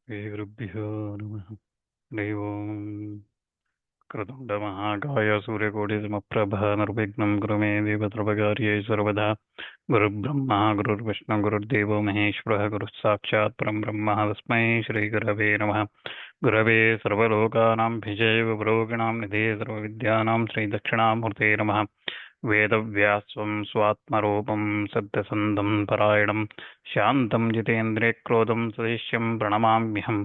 श्रीगुरुभ्यो नमः। हरि ओम्। कृतुण्डमहाकाय सूर्यकोटिसमप्रभा निर्विघ्नं कुरु मे देवसर्वकार्ये सर्वदा। गुरुर्ब्रह्मा गुरुर्विष्णु गुरुर्देवो महेश्वरः गुरुः साक्षात् परं ब्रह्म तस्मै श्रीगुरवे नमः। गुरवे सर्वलोकानां भिषेव पुरोगिणां निधे सर्वविद्यानां श्रीदक्षिणामूर्ते नमः। वेदव्यासं स्वात्मरूपं सत्यसन्धं परायणं शान्तं जितेन्द्रियक्रोधं सदेश्यं प्रणमाम्यहम्।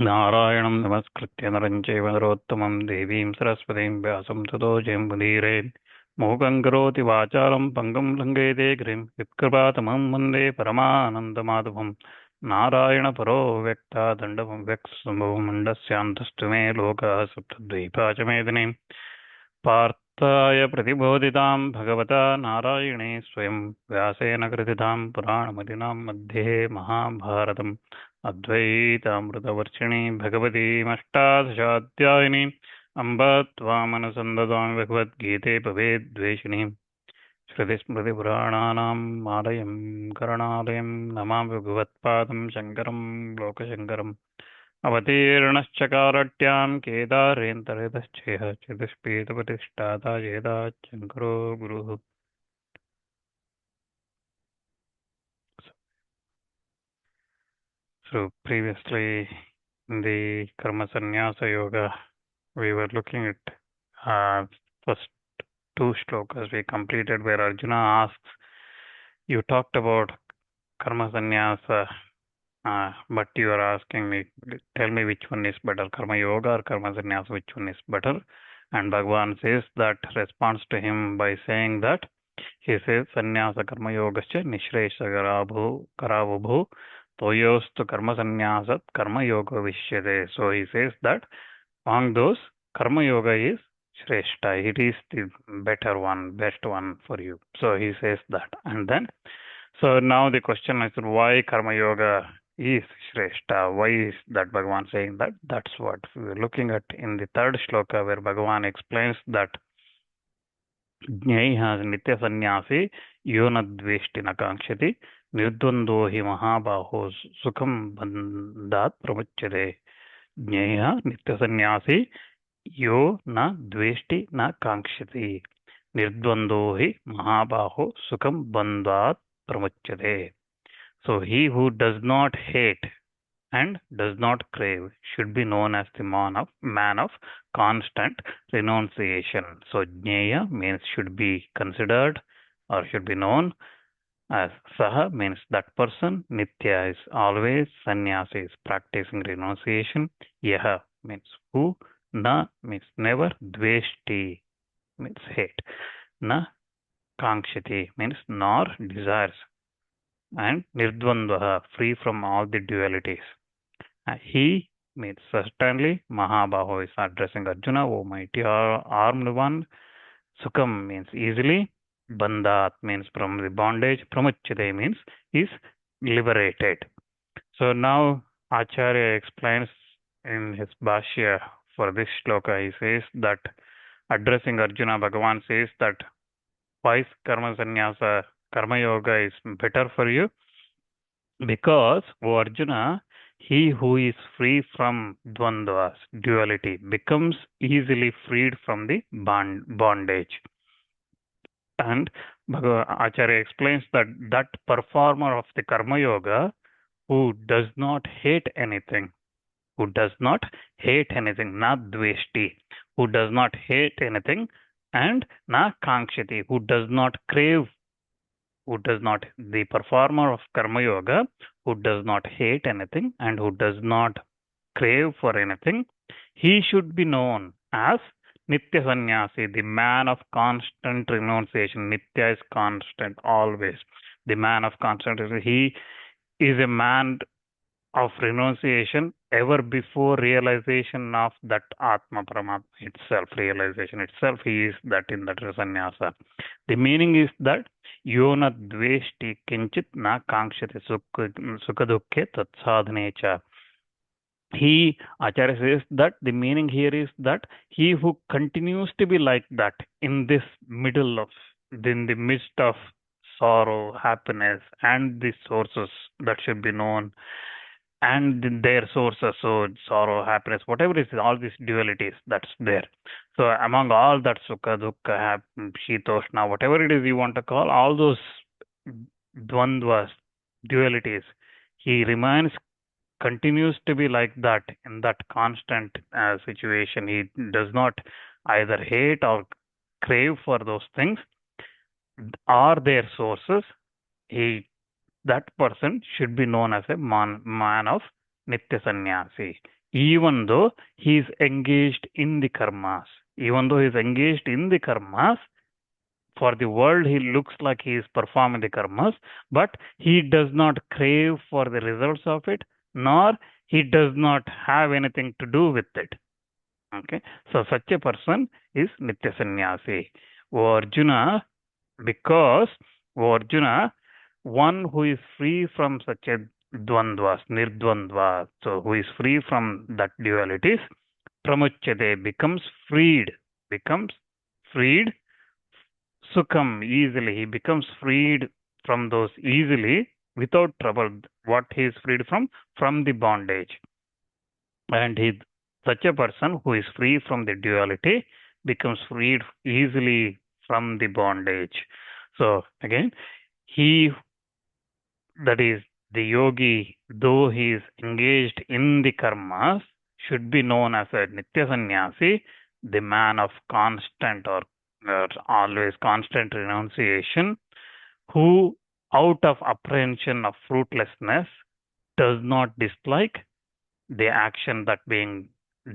नारायणं नमस्कृत्य नरं चैव नरोत्तमं देवीं सरस्वतीं व्यासं ततो जयमुदीरये। मूकं करोति वाचालं पङ्गुं लङ्घयते गिरिं यत्कृपातमं वन्दे परमानन्दमाधवं। नारायणपरो व्यक्ता दण्डं व्यक्सम्भवमण्डस्यान्तस्तु मे लोकाः सप्तद्वीपाचमेदिनीं पार्थाय प्रतिबोधितां भगवता नारायणे स्वयं व्यासेन कृतितां पुराणमदिनां मध्ये महाभारतम् अद्वैतामृतवर्षिणी भगवतीमष्टादशाध्यायिनी अम्ब त्वामनुसन्ददामि भगवद्गीते भवेद्वेषिणी श्रुतिस्मृतिपुराणानाम् आलयं करुणालयं नमामि भगवत्पादं शङ्करं लोकशङ्करम्। अवतीर्णश्चकारट्यां केदारेन्तरितश्चेह चतुष्पीठप्रतिष्ठाता चेदाशङ्करो गुरुः। So previously in the Karma-Sanyasa Yoga, we were looking at first two shlokas we completed where Arjuna asks, you talked about Karma-Sanyasa, but you are asking me, tell me which one is better, Karma-Yoga or Karma-Sanyasa, which one is better? And Bhagavan says that, responds to him by saying that, he says, Sanyasa Karma-Yogascha Nishresha Karavubhu Toyostu Karma-Sanyasat Karma-Yoga Vishyate. So he says that among those, Karma-Yoga is Shrestha. It is the better one, best one for you. So he says that. And then, so now the question is, why Karma-Yoga is Shrestha? Why is that Bhagavan saying that? That's what we were looking at in the third shloka, where Bhagavan explains that Jnaiha Nitya Sannyasi Yona Dveshti Nakankshyati Nirdvando hi Mahabaho Sukham Bandhat Pramachyate. Jnaiha Nitya Sannyasi Yo na Dveshti na Kankshati Nirdvando hi Mahabaho Sukham Bandhat Pramachyate. So he who does not hate and does not crave should be known as the man of constant renunciation. So jnaya means should be considered or should be known, as saha means that person, nitya is always, sannyasa is practicing renunciation, yaha means who, na means never, dveshti means hate, na kankshati means nor desires, and nirdvandvaha free from all the dualities. He means certainly, Mahabaho is addressing Arjuna, O mighty armed one. Sukham means easily. Bandhat means from the bondage. Pramuchate means is liberated. So now Acharya explains in his Bhashya for this shloka, he says that addressing Arjuna, Bhagavan says that why is Karma-Sanyasa, Karma-Yoga is better for you? Because, O Arjuna, he who is free from dvandvas, duality, becomes easily freed from the bondage. And Acharya explains that that performer of the Karma Yoga who does not hate anything, na dveshti, who does not hate anything, and na kankshati, who does not crave, the performer of Karma Yoga who does not hate anything and who does not crave for anything, he should be known as Nitya Sannyasi, the man of constant renunciation. Nitya is constant, always. The man of constant renunciation. He is a man of renunciation ever before realization of that Atma Paramatma itself, realization itself. He is that in that sannyasa. The meaning is that Yona dveshti kinchit na kankshati sukha-dukkhe tat-sadhane-cha. He, Acharya says that the meaning here is that he who continues to be like that in this middle of, in the midst of sorrow, happiness, and the sources that should be known, and their sources, so sorrow, happiness, whatever is all these dualities that's there. So among all that sukha, dukkha, shitoshna, whatever it is you want to call, all those dvandvas, dualities, he remains, continues to be like that in that constant situation. He does not either hate or crave for those things, are their sources. He That person should be known as a man of Nitya Sannyasi, even though he is engaged in the karmas. Even though he is engaged in the karmas, for the world he looks like he is performing the karmas, but he does not crave for the results of it, nor he does not have anything to do with it. Okay, so such a person is Nitya Sannyasi. O Arjuna, because O Arjuna, one who is free from such a dvandvas, nirdvandva, so who is free from that dualities, pramuchyate, becomes freed, sukham, easily. He becomes freed from those easily, without trouble. What he is freed from? From the bondage. And such a person who is free from the duality becomes freed easily from the bondage. So again, he, that is the yogi, though he is engaged in the karmas, should be known as a Nitya Sannyasi, the man of constant or always constant renunciation, who out of apprehension of fruitlessness does not dislike the action that being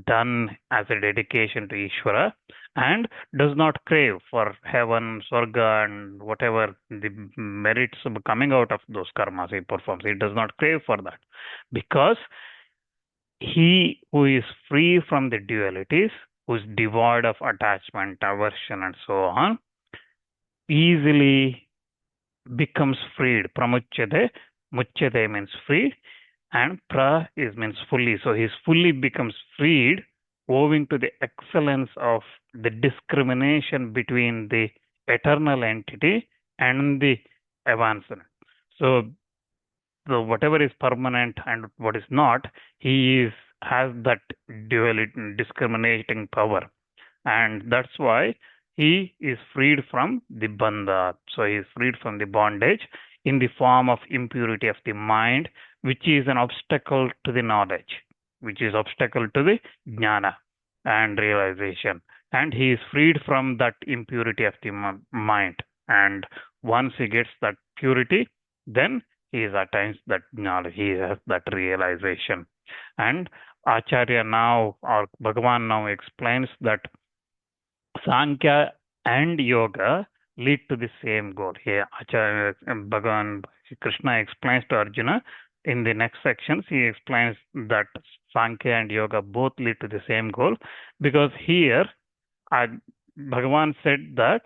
done as a dedication to Ishvara, and does not crave for heaven, Swarga, and whatever the merits coming out of those karmas he performs. He does not crave for that, because he who is free from the dualities, who is devoid of attachment, aversion, and so on, easily becomes freed. Pramuchyate, muchyate means freed, and pra is means fully. So he fully becomes freed owing to the excellence of the discrimination between the eternal entity and the evanescent. So whatever is permanent and what is not, he has that duality, discriminating power, and that's why he is freed from the bandha. So he is freed from the bondage in the form of impurity of the mind, which is an obstacle to the knowledge, which is obstacle to the jnana and realization. And he is freed from that impurity of the mind. And once he gets that purity, then he attains that knowledge, he has that realization. And Acharya now, or Bhagavan now explains that Sankhya and Yoga lead to the same goal. Here, Acharya, Bhagavan Krishna explains to Arjuna in the next sections. He explains that Sankhya and Yoga both lead to the same goal, because here Bhagavan said that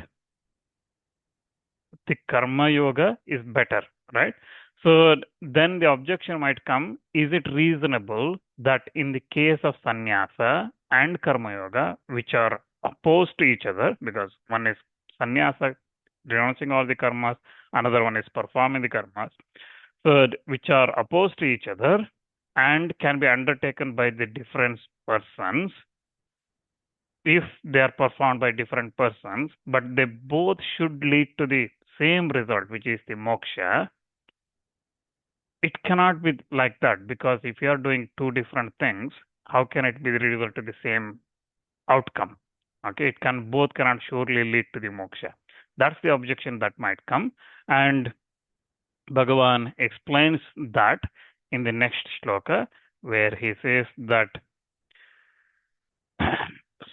the Karma Yoga is better, right? So then the objection might come, is it reasonable that in the case of Sannyasa and Karma Yoga, which are opposed to each other, because one is Sannyasa, renouncing all the karmas, another one is performing the karmas, so which are opposed to each other and can be undertaken by the different persons, if they are performed by different persons, but they both should lead to the same result, which is the moksha. It cannot be like that, because if you are doing two different things, how can it be the result to the same outcome? Okay, it can both cannot surely lead to the moksha. That's the objection that might come, and Bhagavan explains that in the next shloka, where he says that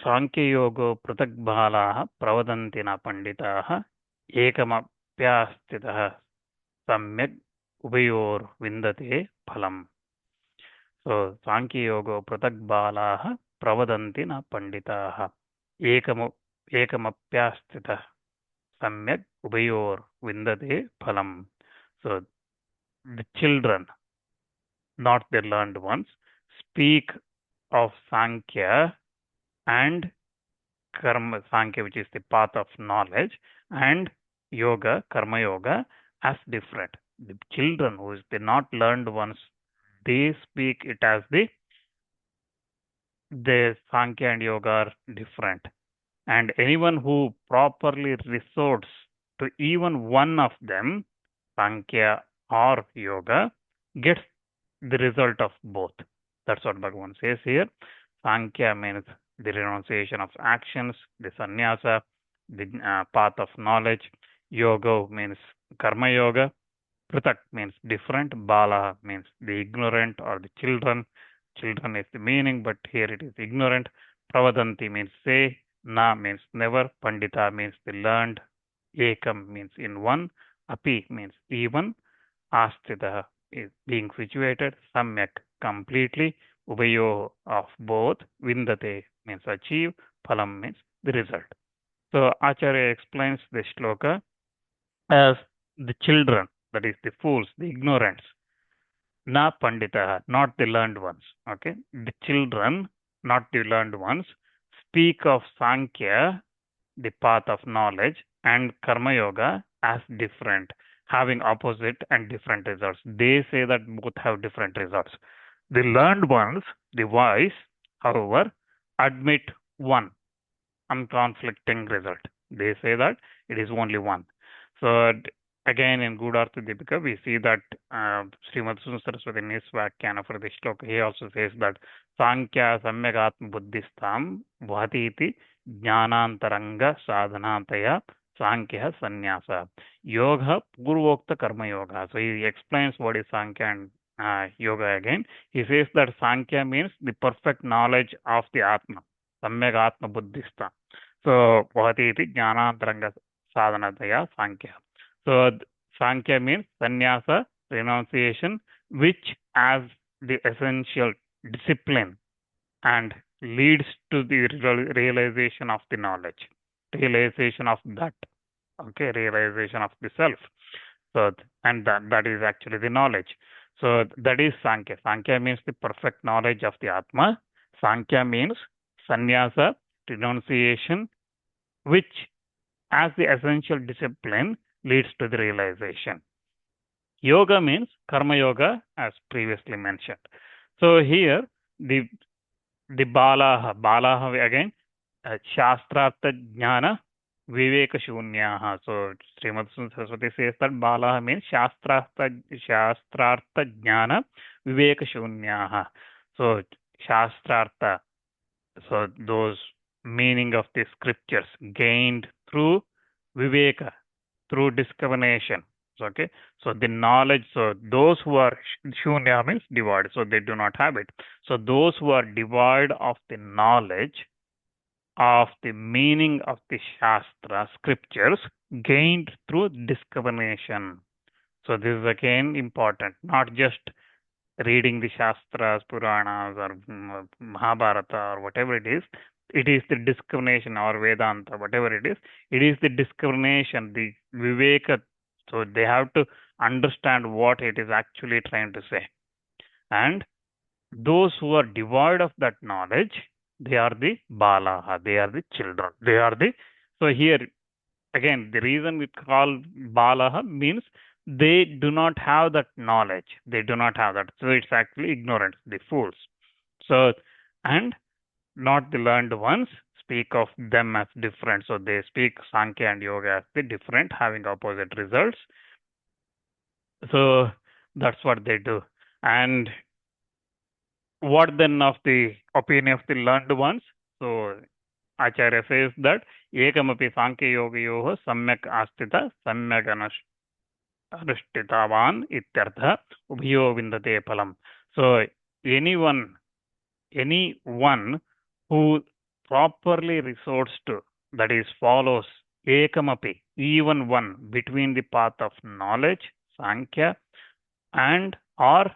Sankhya-yogo pruthak-bhalaah pravadanti na panditaah ekamapyastitah samyak ubayor vindate phalam. So Sankhya-yogo pruthak-bhalaah pravadanti na panditaah ekamapyastitah samyak ubayor vindate phalam. So the children, not the learned ones, speak of Sankhya and Karma, Sankhya, which is the path of knowledge, and Yoga, Karma Yoga, as different. The children, who is the not learned ones, they speak it as the Sankhya and Yoga are different. And anyone who properly resorts to even one of them, Sankhya or Yoga, gets the result of both. That's what Bhagavan says here. Sankhya means the renunciation of actions, the Sannyasa, the path of knowledge. Yoga means Karma Yoga. Pruthak means different. Bala means the ignorant or the children. Children is the meaning, but here it is ignorant. Pravadanti means say. Na means never. Pandita means the learned. Ekam means in one. Api means even. Astita is being situated. Samyak completely. Ubayo of both. Vindate means achieve. Phalam means the result. So Acharya explains the shloka as the children, that is the fools, the ignorants, na panditaha, not the learned ones. Okay, the children, not the learned ones, speak of Sankhya, the path of knowledge, and Karma Yoga as different, having opposite and different results. They say that both have different results. The learned ones, the wise, however, admit one unconflicting result. They say that it is only one. So again, in Gūdārtha Dīpika, we see that Srimad Saraswati in his Vyakhana for this shloka, he also says that Sankhya Samyagatma Buddhistam Bhatiti Jnanantaranga Sadhanantaya Sankhya Sanyasa Yoga Purvokta Karma Yoga. So he explains what is Sankhya and Yoga again. He says that Sankhya means the perfect knowledge of the Atma. Samyagatma Buddhista. So, Bhavati iti Jnanantaranga Sadhanataya Sankhya. So, Sankhya means Sannyasa, renunciation, which as the essential discipline and leads to the realization of the knowledge, realization of that, okay, realization of the self. So, and that is actually the knowledge. So, that is Sankhya. Sankhya means the perfect knowledge of the Atma. Sankhya means Sannyasa, renunciation, which as the essential discipline leads to the realization. Yoga means Karma Yoga, as previously mentioned. So here the Balaha again, Śāstrārtha Jnana Viveka Shunyaha. So Srimad Saraswati says that Balaha means Śāstrārtha Jnana Viveka Shunyaha. So Śāstrārtha, so those meaning of the scriptures gained through viveka, through discrimination. Okay, so the knowledge, so those who are shunya means devoid, so they do not have it. So those who are devoid of the knowledge of the meaning of the Shastra scriptures gained through discrimination. So this is again important, not just reading the Shastras, Puranas, or Mahabharata, or whatever it is the discrimination, or Vedanta, whatever it is the discrimination, the Viveka. So they have to understand what it is actually trying to say. And those who are devoid of that knowledge, they are the Balaha, they are the children. They are the, so here, again, the reason we call Balaha means they do not have that knowledge. They do not have that. So it's actually ignorance, the fools. So, and not the learned ones speak of them as different. So they speak Sankhya and Yoga as the different, having opposite results. So that's what they do. And what then of the opinion of the learned ones? So Acharya says that Ekamapi Sankhya Yoga Yoha Samyak Astita Samyak Anushthitavan Ityartha Ubhiyo Vindate Phalam. So anyone who properly resorts to, that is follows ekamapi, even one, between the path of knowledge, Sankhya, and or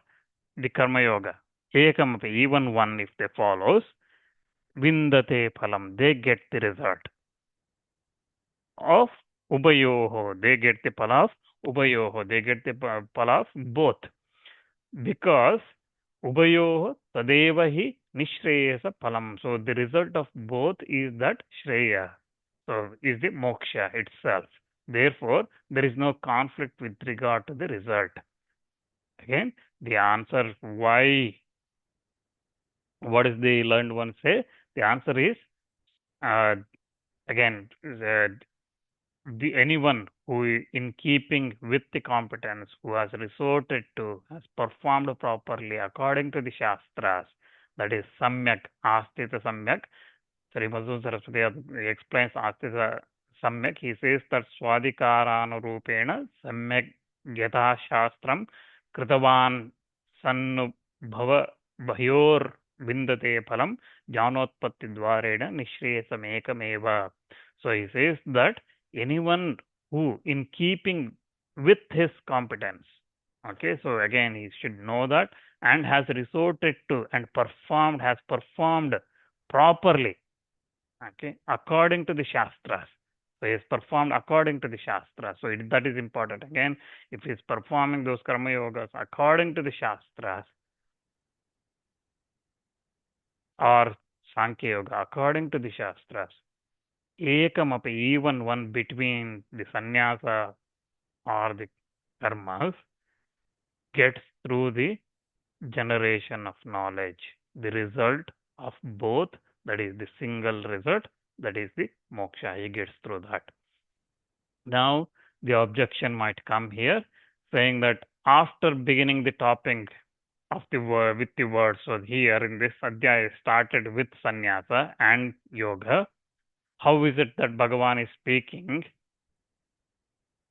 the Karma Yoga, ekamapi, even one if they follows, vindate phalam, they get the result of ubayoho, they get the phala of ubayoho, they get the phala of both, because ubayoho tadeva hi nishreyasa phalam. So the result of both is that shreya, so is the moksha itself. Therefore, there is no conflict with regard to the result. Again, the answer why, what is the learned one say? The answer is, again, anyone who, in keeping with the competence, who has resorted to, has performed properly according to the Shastras, that is Samyak, Astita Samyak. Sri Madhu Saraswati explains Astita Samyak. He says that Swadhikaranurupena Samyak Yatha Shastram Kritavan Sannubhava Bhyor Vindate Phalam Janotpatti Dvarena Nishresamekam. So he says that anyone who, in keeping with his competence, okay, so again he should know that, and has resorted to and has performed properly, okay, according to the Shastras. So he has performed according to the Shastras. So that is important. Again, if he is performing those Karma Yogas according to the Shastras, or Sankhya Yoga according to the Shastras, ekamapi, even one between the Sannyasa or the karmas, gets through the generation of knowledge. The result of both, that is the single result, that is the moksha. He gets through that. Now, the objection might come here, saying that after beginning the topic of the word with the word, so here in this adhyaya started with sannyasa and yoga. How is it that Bhagavan is speaking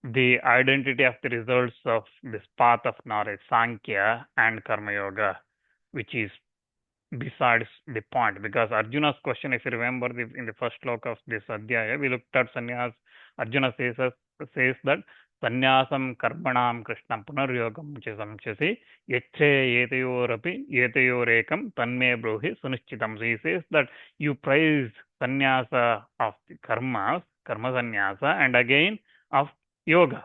the identity of the results of this path of knowledge, Sankhya and Karma Yoga, which is besides the point? Because Arjuna's question, if you remember in the first sloka of this adhyaya, we looked at sannyas. Arjuna says that sannyasam karmanam krishnam punaryogam samchasi yache yetayorekam tanme brohi sunischitam. So he says that you praise sannyasa of the karma sannyasa, and again of yoga.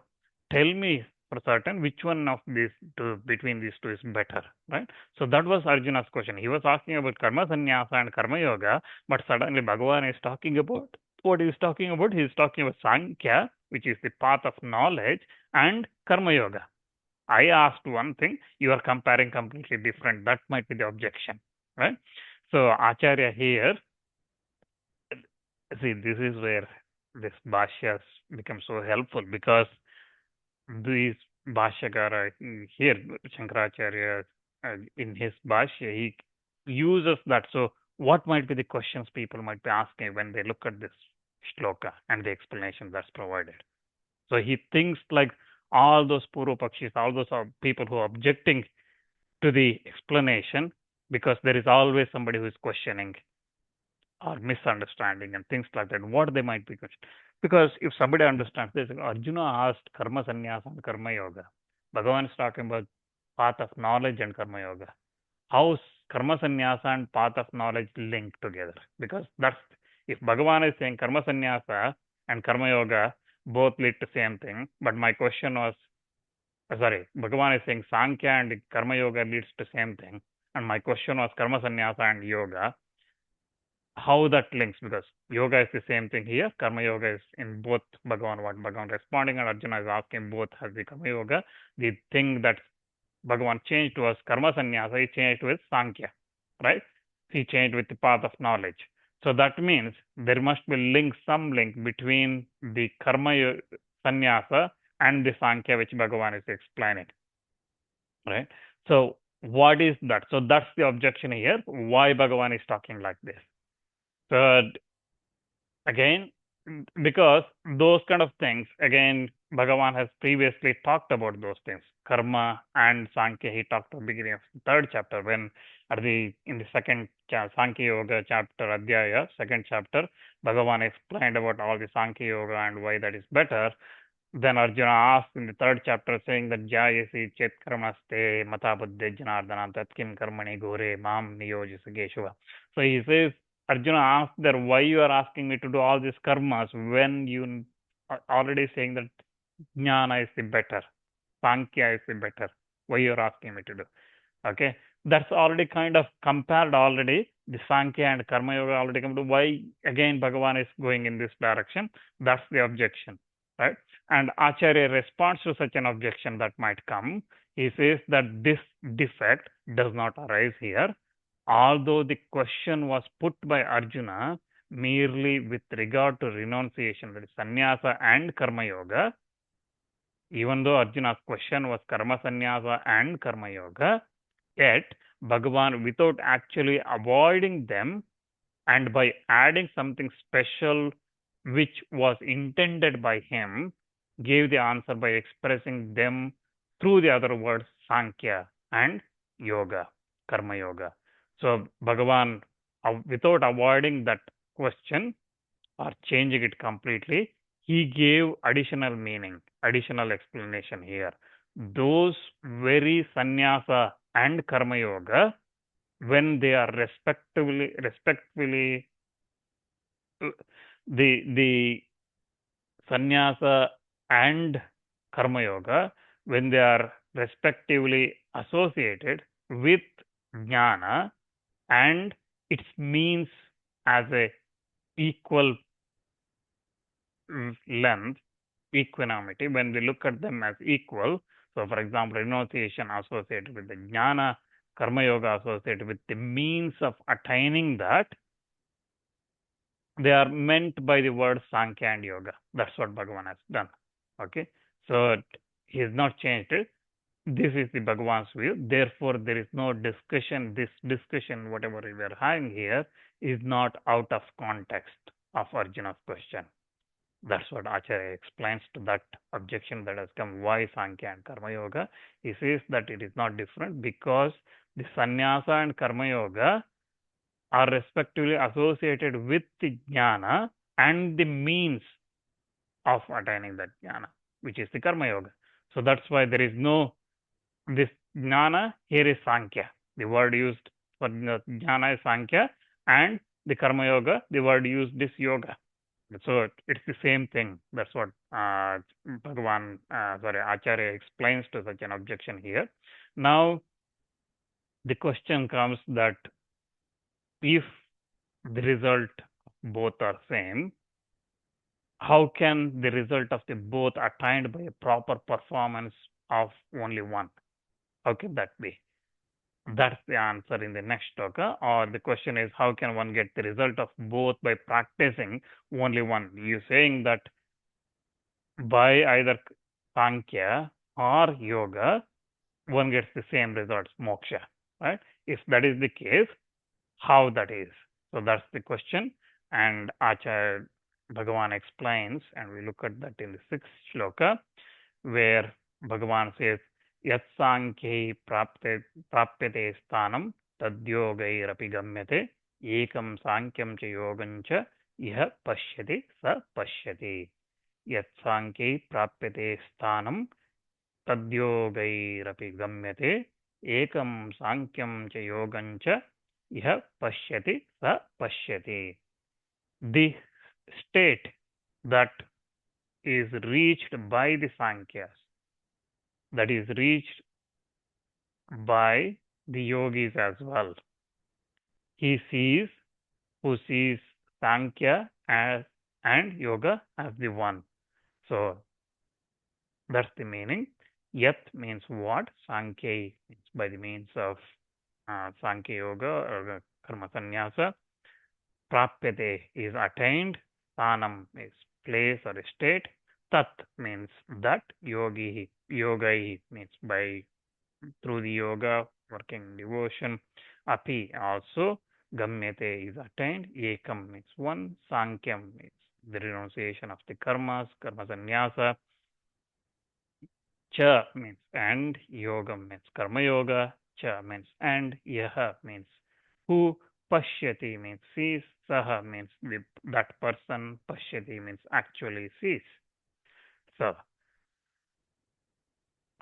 Tell me for certain which one of these two, between these two, is better, right? So that was Arjuna's question. He was asking about Karma-Sanyasa and Karma Yoga, but suddenly Bhagavan is talking about what he is talking about. He is talking about Sankhya, which is the path of knowledge, and Karma Yoga. I asked one thing, you are comparing completely different. That might be the objection, right? So Acharya here, see, this is where this Bhashyas become so helpful, because these Bhashyakara here, Shankaracharya, in his Bhashya, he uses that. So, what might be the questions people might be asking when they look at this shloka and the explanation that's provided? So, he thinks like all those Purva Pakshis, all those people who are objecting to the explanation, because there is always somebody who is questioning or misunderstanding and things like that, what they might be questioning. Because if somebody understands this, Arjuna asked Karma-Sanyasa and Karma Yoga. Bhagavan is talking about path of knowledge and Karma Yoga. How Karma-Sanyasa and path of knowledge link together? Because that's, if Bhagavan is saying Karma-Sanyasa and Karma Yoga both lead to same thing, but my question was, Bhagavan is saying Sankhya and Karma Yoga leads to same thing, and my question was Karma-Sanyasa and Yoga, how that links, because yoga is the same thing here. Karma yoga is in both. Bhagavan responding, and Arjuna is asking both has the Karma yoga. The thing that Bhagavan changed was Karma-Sanyasa, he changed with Sankhya, right? He changed with the path of knowledge. So that means there must be some link between the Karma-Sanyasa and the Sankhya, which Bhagavan is explaining, right? So what is that? So that's the objection here. Why Bhagavan is talking like this? So again, because those kind of things, again, Bhagavan has previously talked about those things. Karma and Sankhya, he talked at the beginning of the third chapter, when in the second Sankhya Yoga chapter, Adhyaya, second chapter, Bhagavan explained about all the Sankhya Yoga and why that is better. Then Arjuna asked in the third chapter, saying that Jayasi Chet Karmaste Mata Buddhe Janardana Tatkim Karmani Gore Mam Niyojisa Geshava. So he says, Arjuna asked there, why you are asking me to do all these karmas when you are already saying that Jnana is the better, Sankhya is the better. Why you are asking me to do? Okay, that's already kind of compared already. The Sankhya and Karma Yoga already come to. Why again Bhagavan is going in this direction? That's the objection. right? And Acharya responds to such an objection that might come. He says that this defect does not arise here, although the question was put by Arjuna merely with regard to renunciation, that is sannyasa and karma yoga. Even though Arjuna's question was karma-sanyasa and karma yoga, yet Bhagavan, without actually avoiding them and by adding something special which was intended by him, gave the answer by expressing them through the other words Sankhya and Yoga, Karma Yoga. So Bhagavan, without avoiding that question or changing it completely, he gave additional meaning, additional explanation here. Those very sannyasa and karma yoga, when they are respectively, the sannyasa and karma yoga, when they are respectively associated with jnana and its means as a equal length, equanimity, when we look at them as equal. So, for example, renunciation associated with the jnana, karma yoga associated with the means of attaining that, they are meant by the word Sankhya and Yoga. That's what Bhagavan has done. Okay, so he has not changed it. This is the Bhagavan's view. Therefore, there is no discussion. This discussion, whatever we are having here, is not out of context of Arjuna's question. That's what Acharya explains to that objection that has come. Why Sankhya and Karma Yoga? He says that it is not different because the Sannyasa and Karma Yoga are respectively associated with the jnana and the means of attaining that jnana, which is the Karma Yoga. So that's why there is no, this jnana here is Sankhya. The word used for jnana is Sankhya, and the Karma Yoga, the word used is Yoga. So it's the same thing. That's what Acharya explains to such an objection here. Now, the question comes that if the result both are same, how can the result of the both attained by a proper performance of only one? How can that be? That's the answer in the next shloka. Or the question is, how can one get the result of both by practicing only one? You're saying that by either Sankhya or Yoga, one gets the same results, moksha, right? If that is the case, how that is? So that's the question. And Acharya Bhagavan explains, and we look at that in the sixth shloka, where Bhagavan says, Yat Sankhye prapyate sthanam tadyogairapi gamyate ekam sankyam cha yogam cha iha pashyati sa pashyati. Yat Sankhye prapyate sthanam tadyogairapi gamyate ekam sankyam cha yogam cha iha pashyati sa pashyati. The state that is reached by the Sankhya's, that is reached by the yogis as well. He sees, who sees Sankhya as and Yoga as the one. So that's the meaning. Yat means what? Sankhya means by the means of Sankhya Yoga or Karma-Sanyasa. Prapyate is attained. Sthanam is place or state. Tat means that. Yogi means by through the yoga, working devotion. Api also. Gamyate is attained. Ekam means one. Sankyam means the renunciation of the karmas, karma-sanyasa. Cha means and. Yogam means karma yoga. Cha means and. Yaha means who. Pashyati means sees. Saha means that person. Pashyati means actually sees. So,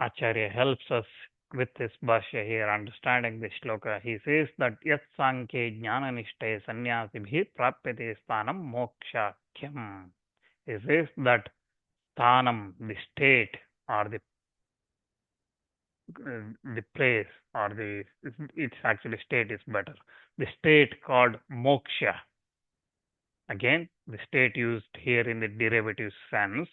Acharya helps us with this Bhashya here, understanding this shloka. He says that Yat Sankhe Jnana Nishtaya Sannyasibhi Prapyate Sthanam Mokshakyam. He says that Sthanam, the state or the place or its actually state is better. The state called moksha. Again, the state used here in the derivative sense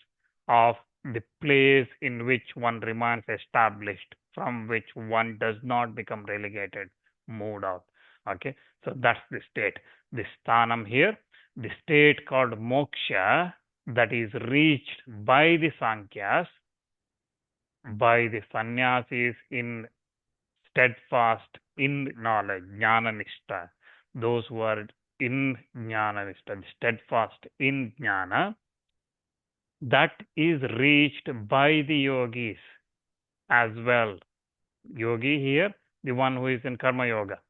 of the place in which one remains established, from which one does not become relegated, moved out. Okay, so that's the state. The sthanam here, the state called moksha, that is reached by the Sankhyas, by the sannyasis in steadfast in knowledge, jnana nishta. Those who are in jnana nishta, steadfast in jnana, that is reached by the yogis as well. Yogi here, the one who is in karma yoga.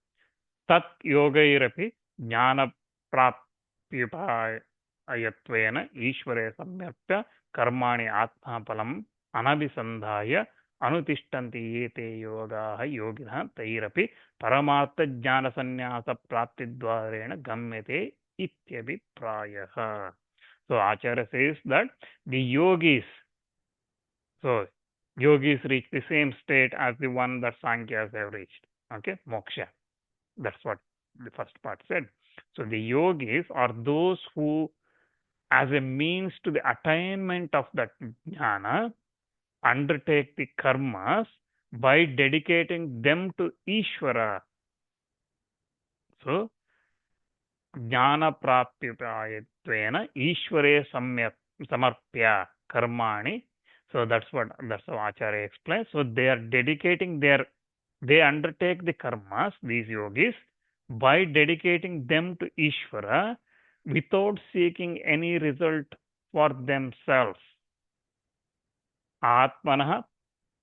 Tat yogairapi jnana prapyupayatvena ishvare samyapya karmani atmapalam anabhisandhaya anutishtanti ete yogaha yoginah tairapi paramartha jnana sannyasa praptidvarena gamyate ityabhiprayah. So Acharya says that the yogis, so yogis reach the same state as the one that Sankhya's have reached. Okay, moksha. That's what the first part said. So the yogis are those who, as a means to the attainment of that jnana, undertake the karmas by dedicating them to Ishvara. So jnana prapyupayatvena ishvare samarpya karmani. So that's how Acharya explains. So they are dedicating they undertake the karmas, these yogis, by dedicating them to Ishvara without seeking any result for themselves. Atmanah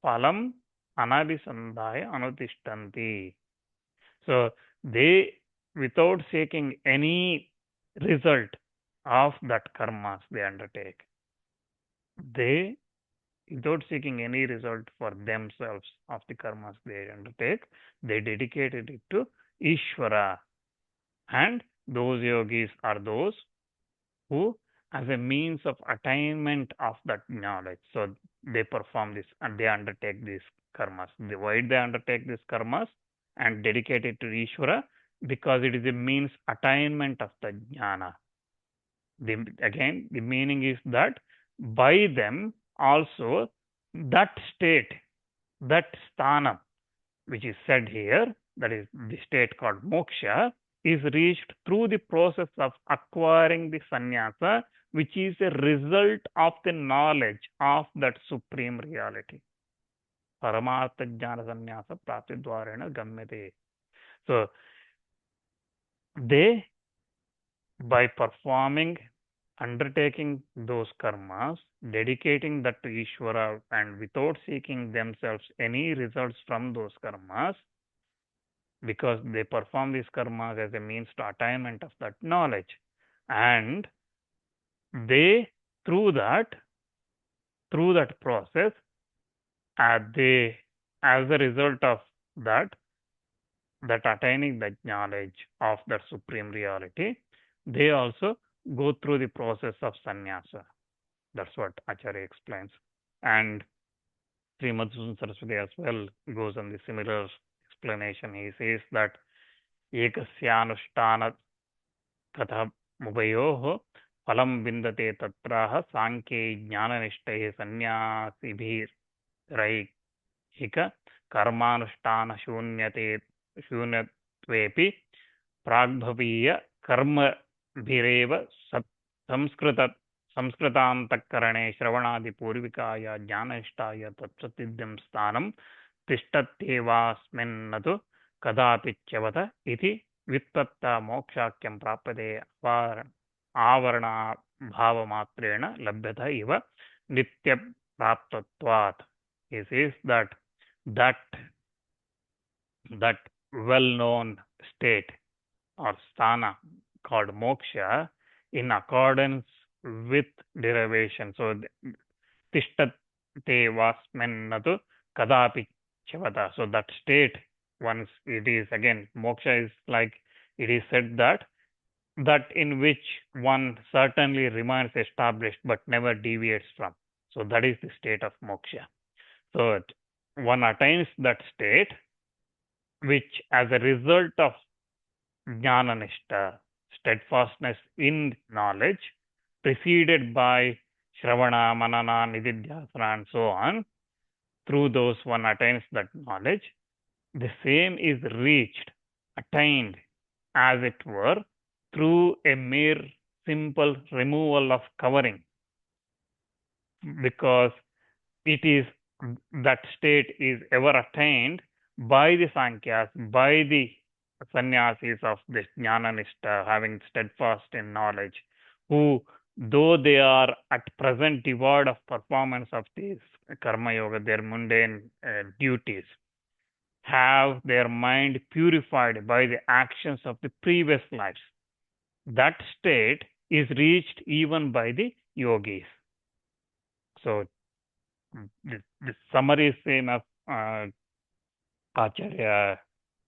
palam anabhisandhaya anutishtanti. So they, without seeking any result of that karmas they undertake, without seeking any result for themselves of the karmas they undertake, they dedicated it to Ishvara. And those yogis are those who, as a means of attainment of that knowledge, so they perform this and they undertake these karmas. Why they undertake these karmas and dedicate it to Ishvara? Because it is a means attainment of the jnana. Again, the meaning is that by them also that state, that sthanam, which is said here, that is the state called moksha, is reached through the process of acquiring the sannyasa, which is a result of the knowledge of that supreme reality. Paramartha jnana sannyasa praptidvarena gamyate. So they, by undertaking those karmas, dedicating that to Ishvara, and without seeking themselves any results from those karmas, because they perform these karmas as a means to attainment of that knowledge, and they, through that process, as a result of that attaining that knowledge of that supreme reality, they also go through the process of sannyasa. That's what Acharya explains. And Sri Madhusudan Saraswati as well goes on the similar explanation. He says that ekasyanushtana katha mubayoh phalam vindate tatraha sankhe jnananishtahe sannyasibhir raihika karmanushtana shunyatvepi pragbhaviya karma bhirev संस्कृतान्तःकरणे श्रवणादिपूर्विकाय ज्ञाननिष्ठाय तत्सत्सिद्धिं स्थानं तिष्ठत्येवास्मिन् न तु कदापि च्यवत इति व्युत्पत्ता मोक्षाख्यं प्राप्यते आवरणाभावमात्रेण लभ्यत इव नित्यप्राप्तत्वात्. He says that well-known state or sthana called moksha, in accordance with derivation. So, tishtate vasminnatu kadapi chavata. So, that state, once it is, again, moksha is like, it is said that in which one certainly remains established but never deviates from. So, that is the state of moksha. So, one attains that state, which as a result of jnananishta, steadfastness in knowledge, preceded by Shravana, Manana, Nididhyasana, and so on. Through those one attains that knowledge. The same is reached, attained, as it were, through a mere simple removal of covering, because it is that state is ever attained by the Sankhyas, by the sannyasis of this jnana nishta, having steadfast in knowledge, who, though they are at present devoid of performance of these karma yoga, their mundane duties, have their mind purified by the actions of the previous lives. That state is reached even by the yogis. So the summary is same as Acharya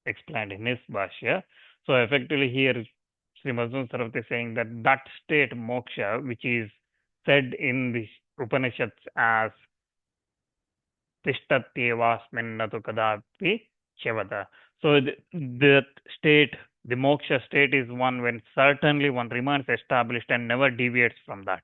explained in his Bhashya. So effectively here Sri Madhusudana Saraswati is saying that that state moksha, which is said in the Upanishads as Tishtatyevasmin natu kadapi Shavata. So the state, the moksha state is one when certainly one remains established and never deviates from that.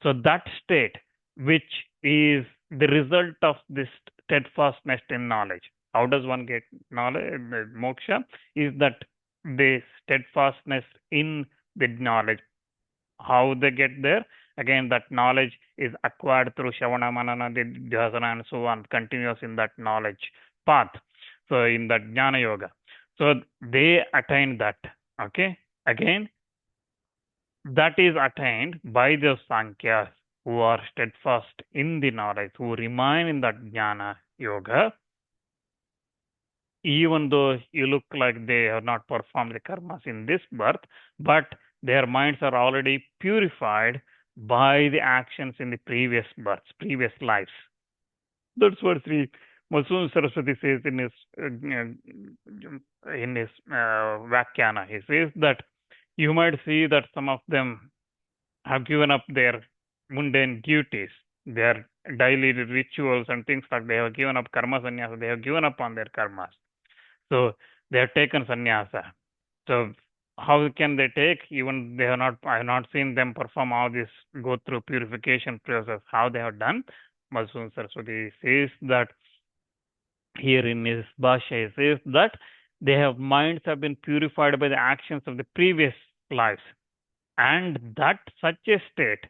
So that state, which is the result of this steadfastness in knowledge. How does one get knowledge? Moksha is that the steadfastness in the knowledge. How they get there? Again, that knowledge is acquired through Shravana, Manana, Nididhyasana, and so on, continuous in that knowledge path. So in that Jnana Yoga. So they attain that. Okay. Again, that is attained by the Sankhyas who are steadfast in the knowledge, who remain in that Jnana Yoga, even though you look like they have not performed the karmas in this birth, but their minds are already purified by the actions in the previous births, previous lives. That's what Sri Madhusudana Saraswati says in his Vakyana. He says that you might see that some of them have given up their mundane duties, their daily rituals and things like they have given up Karma-Sanyasa, they have given up on their karmas. So they have taken sannyasa. So how can they take? Even they have not, I have not seen them perform all this, go through purification process. How they have done? Madhusudana Saraswati says that here in his Bhashya, he says that their minds have been purified by the actions of the previous lives, and that such a state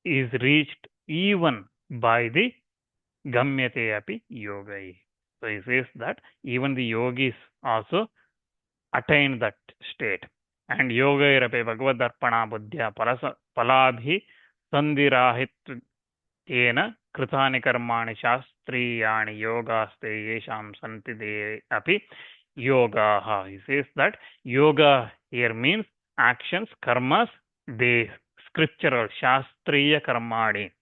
is reached even by the gamyate api yogai. So he says that even the yogis also attain that state. And yogairape Bhagavad Arpana Buddhya palabhi sandirahityena kritani karmani shastriyani yogaste yesham santide api yogaha. He says that yoga here means actions, karmas, the scriptural shastriya karmani.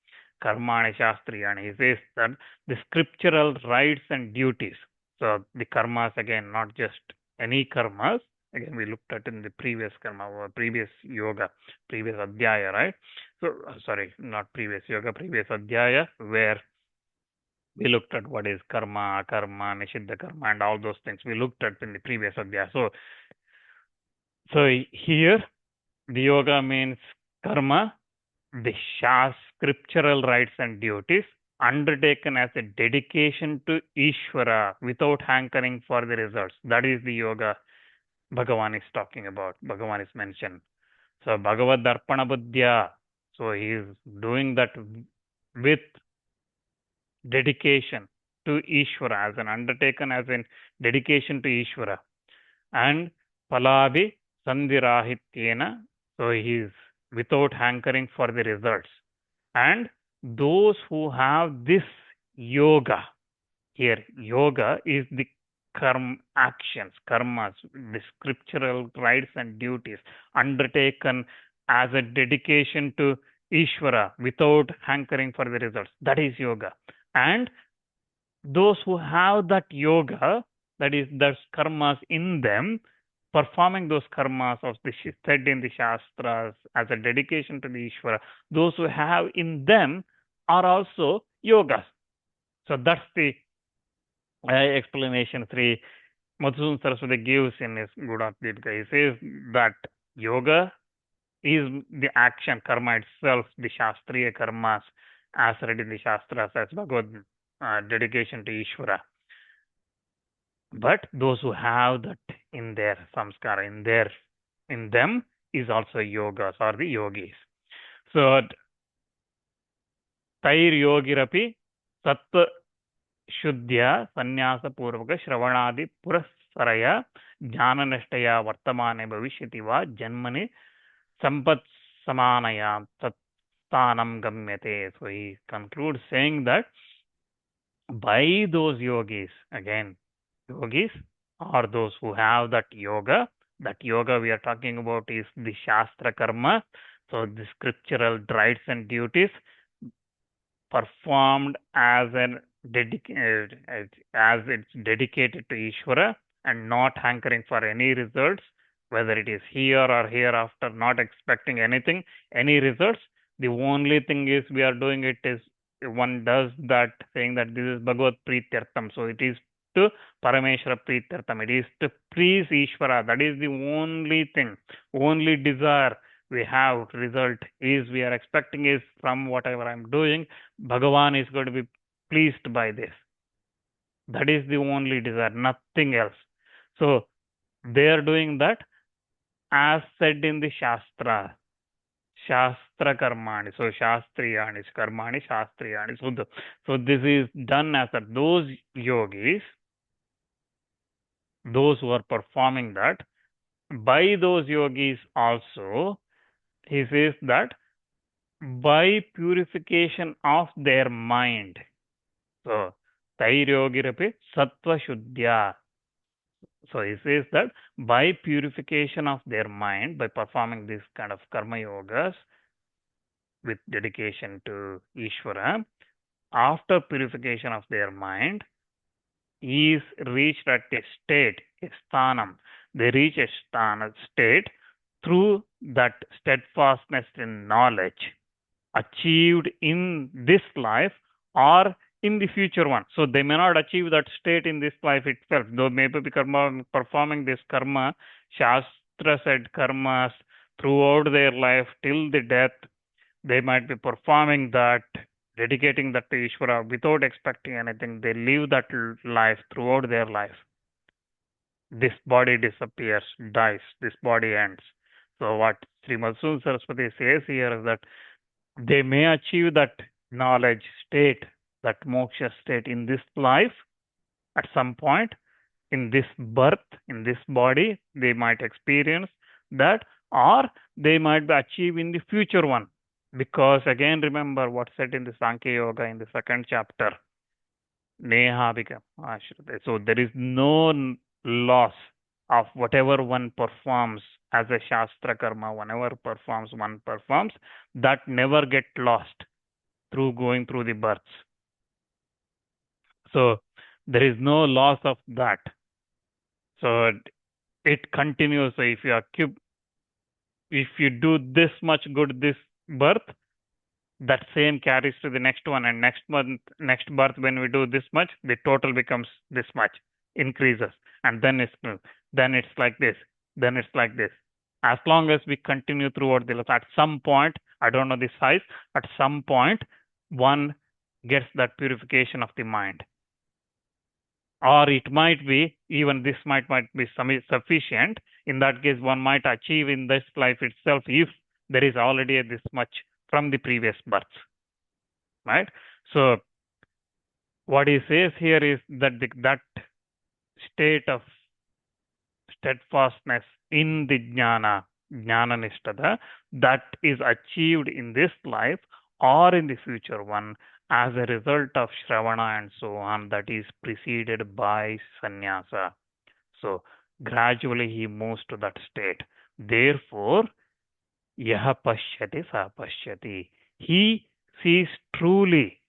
Karmani Shastriyani. He says that the scriptural rights and duties. So the karmas, again, not just any karmas. Again, we looked at in the previous karma, or previous yoga, previous adhyaya, right? So, sorry, not previous yoga, previous adhyaya, where we looked at what is karma, karma, nishiddha karma, and all those things. We looked at in the previous adhyaya. So here, the yoga means karma, the scriptural rights and duties undertaken as a dedication to Ishvara without hankering for the results. That is the yoga Bhagavan is talking about. Bhagavan is mentioned. So Bhagavad Darpana Buddhya. So he is doing that with dedication to Ishvara, as an undertaken as in dedication to Ishvara. And Palabhi Sandirahityena. So he is without hankering for the results. And those who have this yoga, here yoga is the actions, karmas, the scriptural rights and duties undertaken as a dedication to Ishvara without hankering for the results. That is yoga. And those who have that yoga, that is, there's karmas in them, performing those karmas of the said in the Shastras as a dedication to the Ishvara, those who have in them are also yogas. So that's the explanation Sri Madhusudana Saraswati gives in his Gita. He says that yoga is the action, karma itself, the Shastriya karmas, as read in the Shastras as Bhagavad, dedication to Ishvara. But those who have that in their samskara, in them, is also yogas or the yogis. So tair yogirapi sattva shuddhya sannyasa purvaka shravanadi purasaraya jnananashtaya vartamane bhavishyati va janmani sampat samanaya tatstanam gamyate. So he concludes saying that by those yogis, again, yogis are those who have that yoga. That yoga we are talking about is the Shastra karma. So the scriptural rites and duties performed as as it's dedicated to Ishvara and not hankering for any results, whether it is here or hereafter, not expecting anything, any results. The only thing is we are doing it is one does that saying that this is Bhagavad Prityartham. So it is to Parameshwara Prityartham. It is to please Ishvara. That is the only thing, only desire we have result is we are expecting is from whatever I'm doing, Bhagavan is going to be pleased by this. That is the only desire, nothing else. So they are doing that as said in the Shastra. Shastra karmani. So Shastriyani karmani, Shastriyani. So this is done as that those yogis, those who are performing that, by those yogis also, he says that by purification of their mind. So, tairogirapi sattva shuddhya. So, he says that by purification of their mind, by performing this kind of karma yogas with dedication to Ishvara, after purification of their mind, is reached at a state, a sthanam. They reach a state through that steadfastness in knowledge achieved in this life or in the future one. So they may not achieve that state in this life itself. Though maybe performing this karma, Shastra said karmas throughout their life till the death, they might be performing that, dedicating that to Ishvara without expecting anything. They live that life throughout their life. This body disappears, dies, this body ends. So what Srimad Saraswati says here is that they may achieve that knowledge state, that moksha state in this life at some point, in this birth, in this body, they might experience that, or they might achieve in the future one. Because again, remember what said in the Sankhya Yoga in the second chapter. Neha become ashrita. So there is no loss of whatever one performs as a Shastra karma, whenever one performs, that never get lost through going through the births. So there is no loss of that. So it continues. So if you do this much good this birth, that same carries to the next one, and next birth, when we do this much, the total becomes this much, increases, and then it's like this, then it's like this. As long as we continue throughout the life, at some point, I don't know the size, at some point, one gets that purification of the mind. Or it might be, even this might be sufficient. In that case, one might achieve in this life itself if there is already this much from the previous births. Right? So, what he says here is that that state of steadfastness in the jnana nishtada, that is achieved in this life or in the future one as a result of shravana and so on, that is preceded by sannyasa. So gradually he moves to that state. Therefore, yaha pashyati sa pashyati. He sees truly.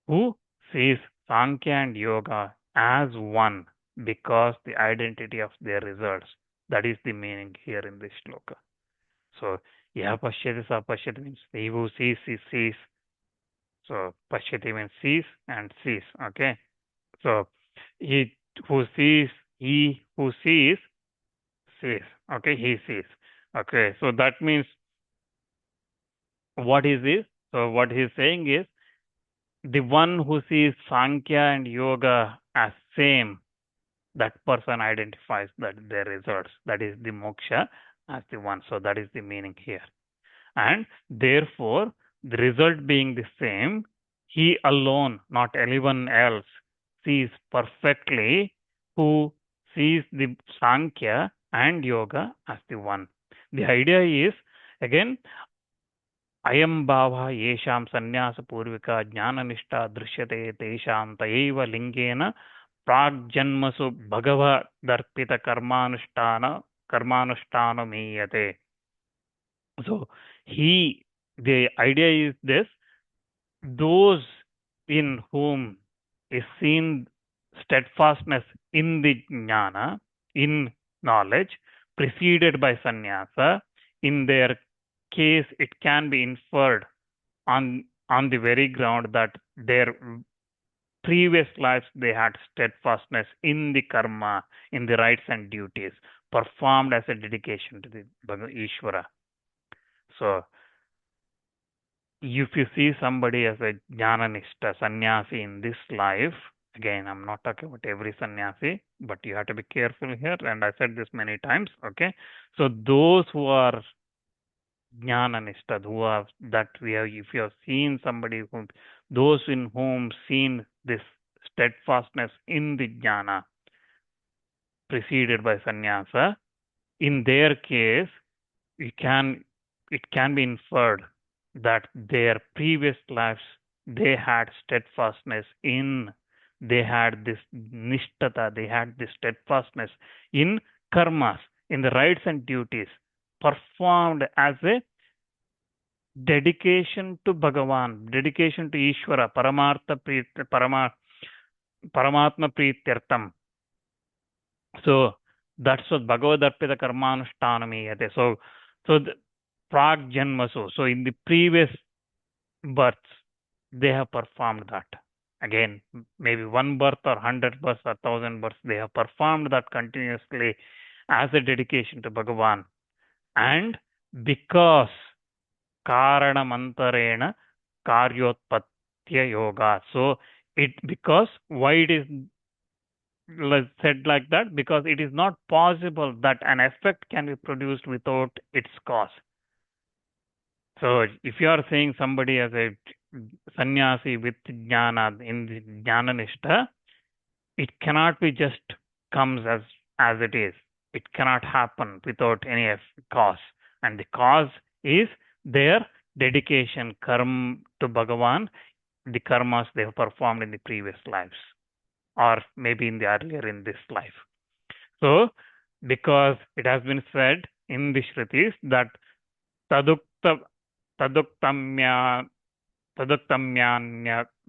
Who sees Sankhya and Yoga as one, because the identity of their results. That is the meaning here in this shloka. So, yaha pashyati sa pashyati means he who sees, he sees. So, pashyati means sees and sees. Okay. So, he who sees, sees. Okay, he sees. Okay, so that means what is this? So what he's saying is the one who sees Sankhya and Yoga as same, that person identifies that their results, that is the moksha, as the one. So that is the meaning here. And therefore, the result being the same, he alone, not anyone else, sees perfectly who sees the Sankhya and Yoga as the one. The idea is, again, अयं भावः येषां सन्न्यासपूर्विका ज्ञाननिष्ठा दृश्यते तेषां तयैव लिङ्गेन प्राग्जन्मसु भगवदर्पितकर्मानुष्ठानमीयते. So the idea is this: those in whom is seen steadfastness in the jnana, in knowledge, preceded by sannyasa, in their case, it can be inferred on the very ground that their previous lives they had steadfastness in the karma, in the rights and duties performed as a dedication to the Ishvara. So, if you see somebody as a jnananishta sannyasi in this life, again, I'm not talking about every sannyasi, but you have to be careful here, and I said this many times, okay? So, those who are jnananishta, who have that we have, if you have seen somebody whom, those in whom seen this steadfastness in the jnana preceded by sannyasa, in their case, it can be inferred that their previous lives they had steadfastness in, they had this nishtata, they had this steadfastness in karmas, in the rights and duties performed as a dedication to Bhagavan, dedication to Ishvara, Paramatma Prityartam. So that's what Bhagavad Arpita Karmanushtanamiyate. So the Prag Janmasu. So in the previous births, they have performed that. Again, maybe one birth or 100 births or 1,000 births, they have performed that continuously as a dedication to Bhagavan. And because Karanamantarena Karyotpatya Yoga. So because why it is said like that? Because it is not possible that an effect can be produced without its cause. So if you are saying somebody as a sannyasi with jnana in the jnananishta, it cannot be just comes as it is. It cannot happen without any cause. And the cause is their dedication, karma to Bhagavan, the karmas they have performed in the previous lives, or maybe in the earlier in this life. So, because it has been said in the Shrutis that taduktamyanyato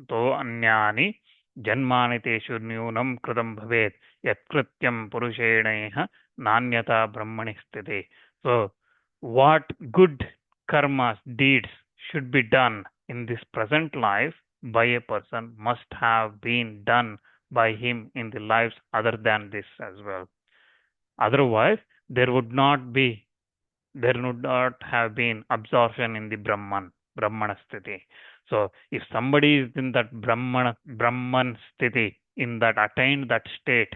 anyani janmani teshu nyunam kritam bhavet yatkrityam purusheneha nanyata brahmani sthite. So, what good karmas, deeds should be done in this present life by a person must have been done by him in the lives other than this as well. Otherwise, there would not have been absorption in the Brahmana sthiti. So, if somebody is in that Brahman sthiti, in that attained that state,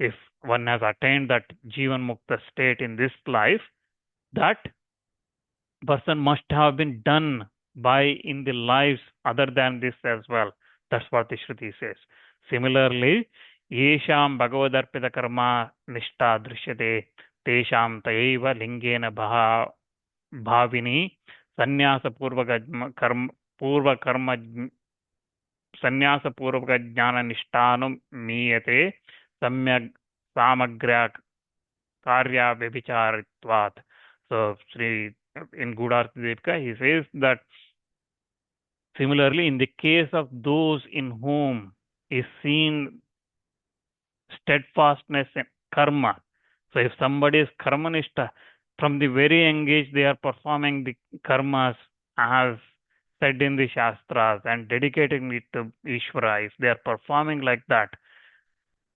if one has attained that Jivan Mukta state in this life, that person must have been done by in the lives other than this as well. That's what the Shruti says. Similarly, yesham bhagavadarpita karma nishta drishyate tesham tayeva lingena bhavini sannyasa purva karma sannyasa purvaka jnana nishthanum miyate samyak samagra karya vibhicharitvat. So in Gudartha Devika, he says that similarly, in the case of those in whom is seen steadfastness in karma, so if somebody is karmanishta, from the very young age they are performing the karmas as said in the Shastras and dedicating it to Ishvara, if they are performing like that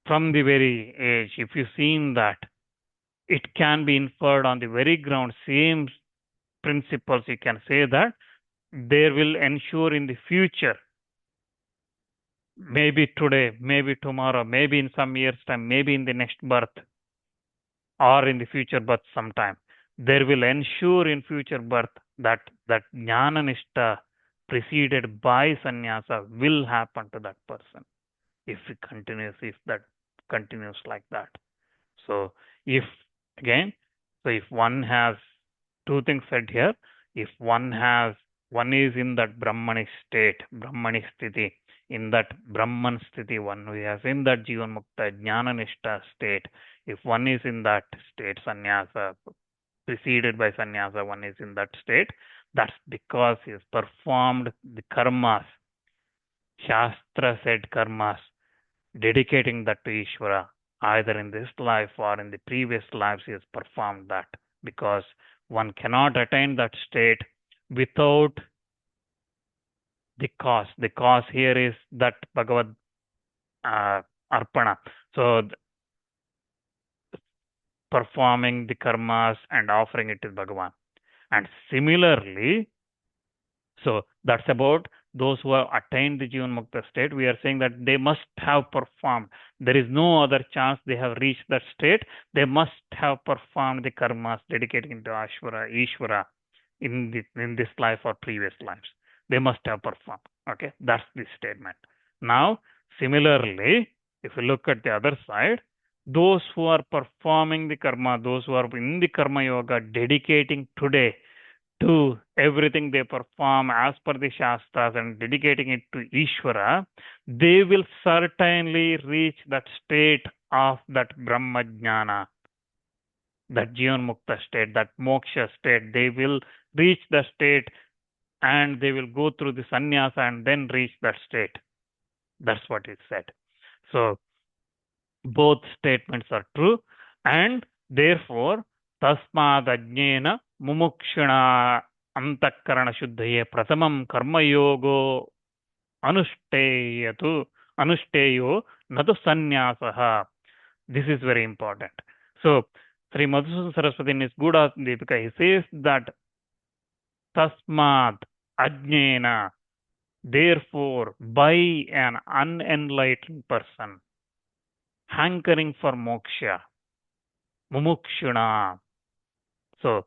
from the very age, if you've seen that, it can be inferred on the very ground, same principles, you can say that there will ensure in the future, maybe today, maybe tomorrow, maybe in some years' time, maybe in the next birth, or in the future birth sometime, there will ensure in future birth that jnana nishta preceded by sannyasa will happen to that person if that continues like that. So if again, so if one has two things said here, if one is in that Brahmanic state, Brahmanic sthiti, in that Brahman sthiti, one who is in that Jivan Mukta Jnana Nishta state, if one is in that state, sannyasa, preceded by sannyasa, one is in that state, that's because he has performed the karmas, Śāstra said karmas, dedicating that to Ishvara, either in this life or in the previous lives, he has performed that. Because one cannot attain that state without the cause. The cause here is that Bhagavad Arpana. So, performing the karmas and offering it to Bhagavan. And similarly, so that's about those who have attained the Jivan Mukta state. We are saying that they must have performed. There is no other chance they have reached that state. They must have performed the karmas dedicating to Ishvara in this life or previous lives. They must have performed. Okay, that's the statement. Now, similarly, if you look at the other side, those who are performing the karma, those who are in the karma yoga, dedicating today to everything they perform as per the Shastras and dedicating it to Ishvara, they will certainly reach that state of that Brahma Jnana, that Jivan Mukta state, that Moksha state. They will reach the state and they will go through the Sannyasa and then reach that state. That's what it said. So, both statements are true, and therefore, tasmad ajnena mumukshana antakarana shuddhaye pratamam karma yogo anushtayo nadu sannyasah. This is very important. So, Sri Madhusudan Saraswati in his Guda Deepika, he says that tasmad ajnena, therefore, by an unenlightened person, hankering for moksha, mumukshuna. So,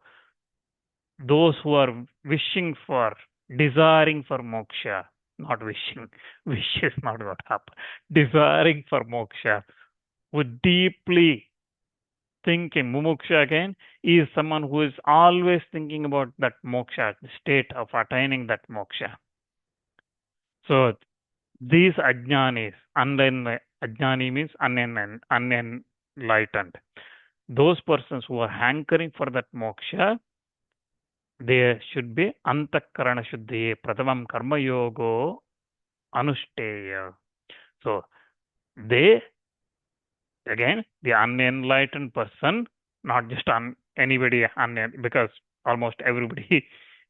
those who are desiring for moksha, not wishing, wish is not what happened, desiring for moksha, who deeply thinking, mumuksha again, is someone who is always thinking about that moksha, the state of attaining that moksha. So, these ajnanis, ajnani means unenlightened. Those persons who are hankering for that moksha, they should be antakarana shuddhi, pratamam karma yogo anushtaya. So, they, again, the unenlightened person, not just anybody, because almost everybody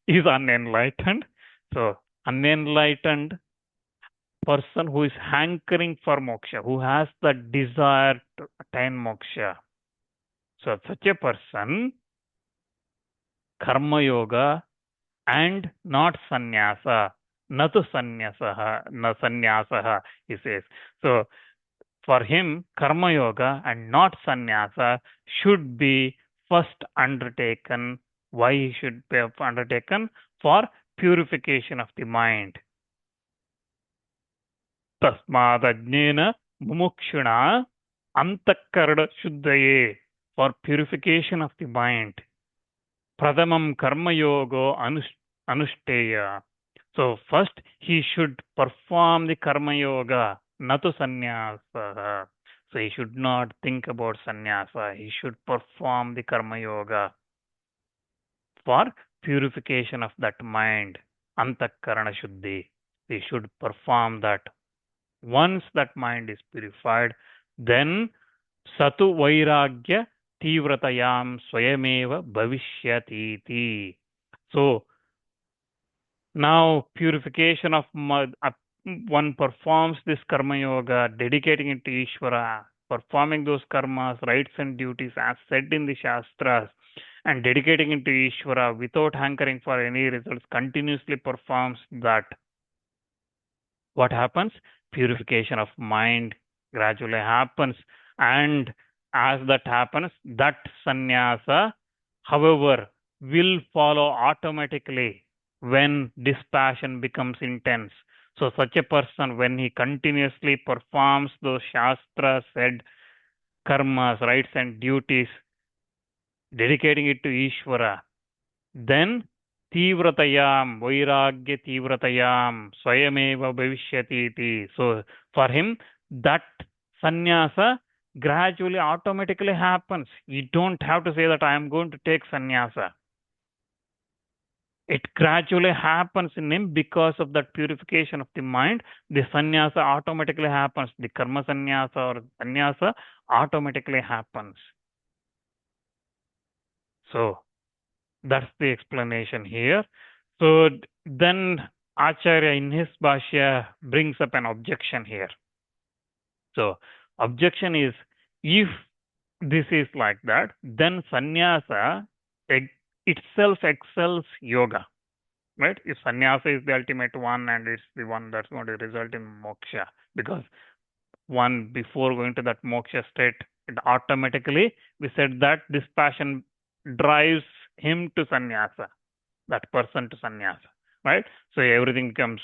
is unenlightened. So, unenlightened person who is hankering for moksha, who has the desire to attain moksha. So, such a person, karma yoga and not sannyasa, natu sannyasa, na sannyasa, he says. So, for him, karma yoga and not sannyasa should be first undertaken. Why he should be undertaken? For purification of the mind. Tasmad ajnena mumukshuna antakarana shuddhaye, for purification of the mind. Pradamam karma yogo anushtaya. So first he should perform the karma yoga, natu sannyasa. So he should not think about sannyasa. He should perform the karma yoga for purification of that mind, antakarana shuddhi. He should perform that. Once that mind is purified, then satu vairagya tivratayam swayameva bhavishyatiti. So, now purification of one performs this karma yoga, dedicating it to Ishvara, performing those karmas, rights and duties as said in the Shastras, and dedicating it to Ishvara without hankering for any results, continuously performs that, what happens? Purification of mind gradually happens. And as that happens, that sannyasa, however, will follow automatically when dispassion becomes intense. So such a person, when he continuously performs those Shastra said karmas, rights and duties, dedicating it to Ishvara, then Tivratayam, Vairagya Tivratayam, Swayameva Bhavishyati iti. So for him, that sannyasa gradually automatically happens. You don't have to say that I am going to take sannyasa. It gradually happens in him because of that purification of the mind. The sannyasa automatically happens. The Karma-Sanyasa or sannyasa automatically happens. So that's the explanation here. So then Acharya in his Bhashya brings up an objection here. So objection is, if this is like that, then sannyasa itself excels yoga, right? If sannyasa is the ultimate one and it's the one that's going to result in moksha, because one before going to that moksha state, it automatically, we said that this passion drives him to sannyasa, that person to sannyasa, right? So everything becomes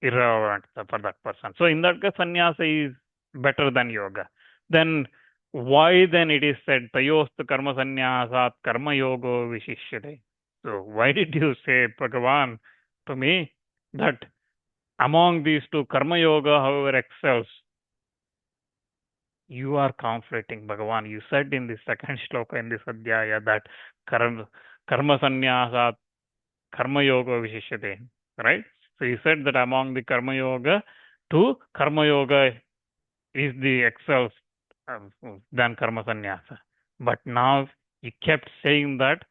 irrelevant for that person. So in that case, sannyasa is better than yoga. Then why then it is said tayostu karma sannyasat karma yogo vishishyate? So why did you say, Bhagavan, to me that among these two karma yoga however excels? You are conflicting, Bhagavan. You said in the second shloka in this adhyaya that karma sannyasat karma yoga vishishyate, right? So you said that among the karma yoga, karma yoga is the excels than karma sannyasa. But now you kept saying that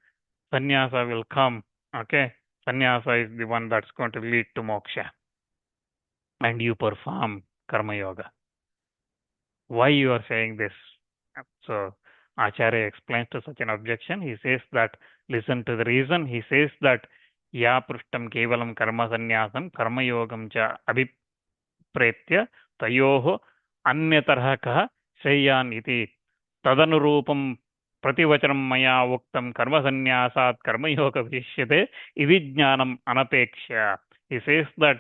sannyasa will come, okay? Sannyasa is the one that's going to lead to moksha. And you perform karma yoga. Why you are saying this? So Acharya explains to such an objection. He says that, listen to the reason. He says that ya prishtam kevalam karma sannyasam karma yogam cha abhipretya tayoho अन्यतरः श्रेयान् इति तदनुरूपं प्रतिवचनं मया उक्तं कर्मसन्न्यासात् कर्मयोग विशिष्यते इति ज्ञानम् अनपेक्ष्य. He says that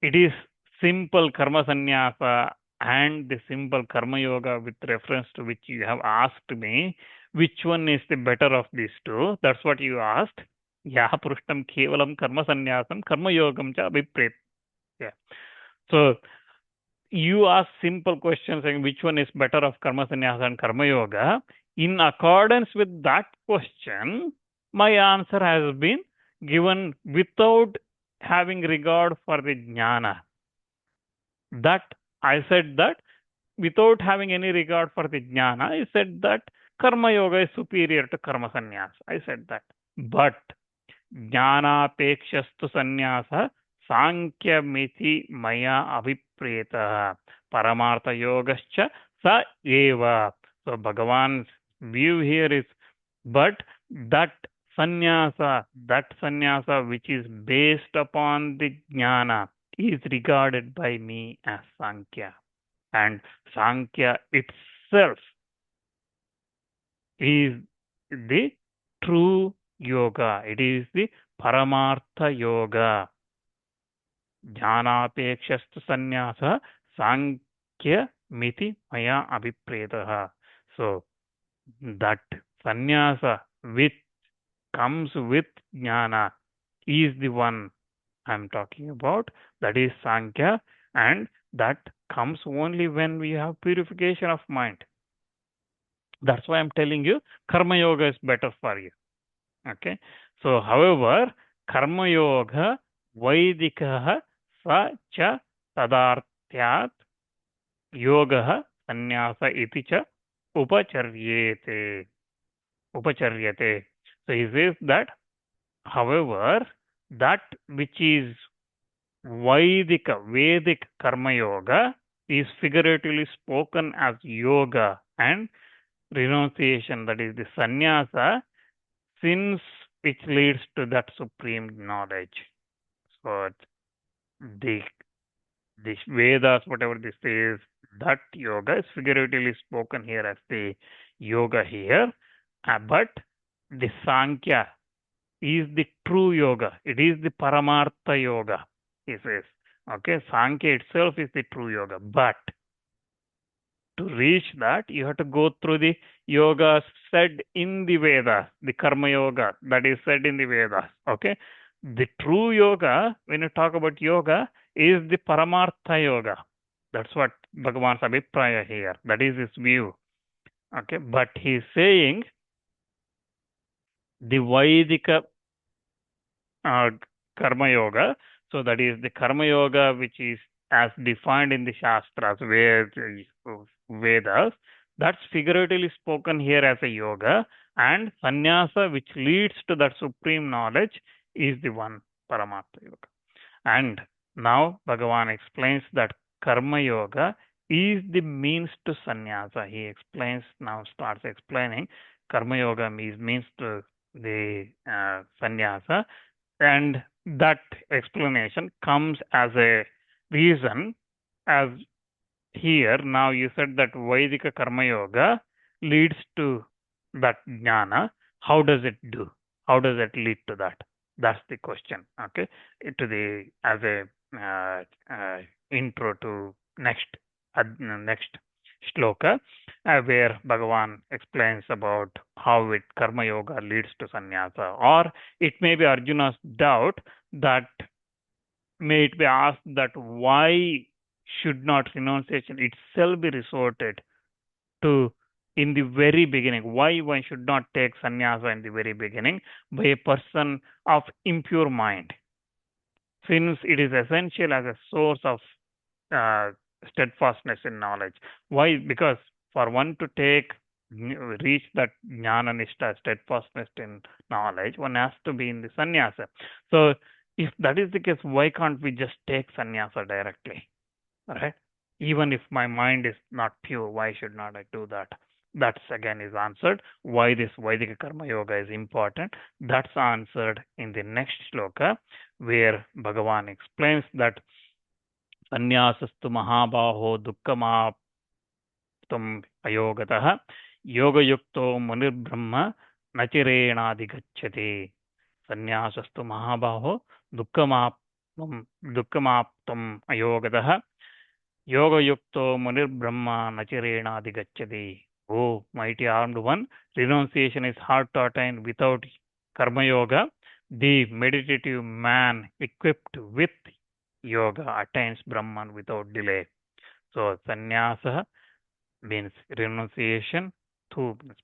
it is simple karma sannyasa and the simple karma yoga with reference to which you have asked me, which one is the better of these two? That's what you asked. Ya prushtam kevalam karma sannyasam karma yogam cha abhipretya. So you ask simple questions saying which one is better of karma sannyasa and karma yoga. In accordance with that question, my answer has been given without having regard for the jnana. That I said that without having any regard for the jnana, I said that karma yoga is superior to karma sannyasa. I said that. But jnana pekshastu sannyasa Sankhya miti maya abhipreta paramartha yogascha sa eva. So Bhagavan's view here is, but that sannyasa which is based upon the jnana is regarded by me as Sankhya. And Sankhya itself is the true yoga. It is the paramartha yoga. Jnanapekshastu sannyasa Sankhya miti maya abhipretaha. So that sannyasa which comes with jnana is the one I'm talking about. That is Sankhya, and that comes only when we have purification of mind. That's why I'm telling you karma yoga is better for you. Okay. So however, karma yoga vaidikaha sa cha tadartyat yoga sannyasa iti cha upacharyate. So he says that, however, that which is Vedic karma yoga is figuratively spoken as yoga, and renunciation, that is the sannyasa, since which leads to that supreme knowledge. So the Vedas, whatever this is, that yoga is figuratively spoken here as the yoga here, but the Sankhya is the true yoga. It is the Paramartha yoga, he says. Okay, Sankhya itself is the true yoga, but to reach that, you have to go through the yoga said in the Vedas, the Karma Yoga that is said in the Vedas. Okay, the true yoga, when you talk about yoga, is the Paramartha yoga. That's what Bhagavan's abhipraya here. That is his view. Okay, but he's saying the Vaidika Karma Yoga. So that is the Karma Yoga, which is as defined in the Shastras, Vedas. That's figuratively spoken here as a yoga, and sannyasa, which leads to that supreme knowledge, is the one Paramatma Yoga. And now Bhagavan explains that Karma Yoga is the means to sannyasa. He explains, now starts explaining Karma Yoga means to the sannyasa, and that explanation comes as a reason, as here now you said that Vaidika Karma Yoga leads to that jnana. How does it do? How does it lead to that? That's the question. Okay, to the as a intro to next shloka, where Bhagavan explains about how it Karma Yoga leads to sannyasa, or it may be Arjuna's doubt that may it be asked that why should not renunciation itself be resorted to in the very beginning? Why one should not take sannyasa in the very beginning by a person of impure mind, since it is essential as a source of steadfastness in knowledge. Why? Because for one to reach that jnana nishta, steadfastness in knowledge, one has to be in the sannyasa. So if that is the case, why can't we just take sannyasa directly? Right? Even if my mind is not pure, why should not I do that? That's again is answered. Why this Vaidika Karma Yoga is important. That's answered in the next shloka, where Bhagavan explains that Sannyasastu Mahabaho Dukkamaaptam Ayogatah Yogayukto Munirbrahma Nachirenadhigacchati. Sannyasastu Mahabaho Dukkamaaptam Ayogatah Yoga Yukto Munir Brahma Nachirena Adhigacchati. Oh, mighty armed one, renunciation is hard to attain without Karma Yoga. The meditative man equipped with yoga attains Brahman without delay. So, sannyasa means renunciation,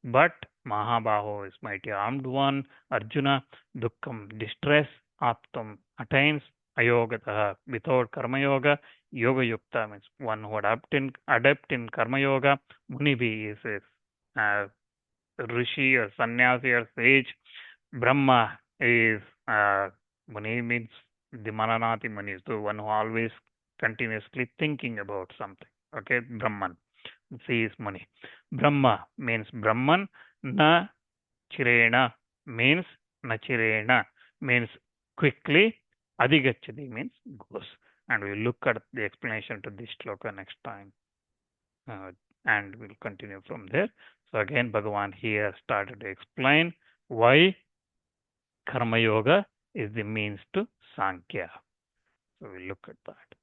but Mahabaho is mighty armed one, Arjuna, Dukkham, distress, Aptam attains Ayogataha without Karma Yoga. Yoga Yukta means one who adept in Karma Yoga. Munibi is a rishi or sannyasi or sage. Brahma is Muni means the Mananati Muni, so one who always continuously thinking about something. Okay, Brahman. C is Muni. Brahma means Brahman. Na Chirena means Nachirena means quickly. Adhigacchati means goes. And we'll look at the explanation to this shloka next time. And we'll continue from there. So again, Bhagavan here started to explain why Karma Yoga is the means to Sankhya. So we'll look at that.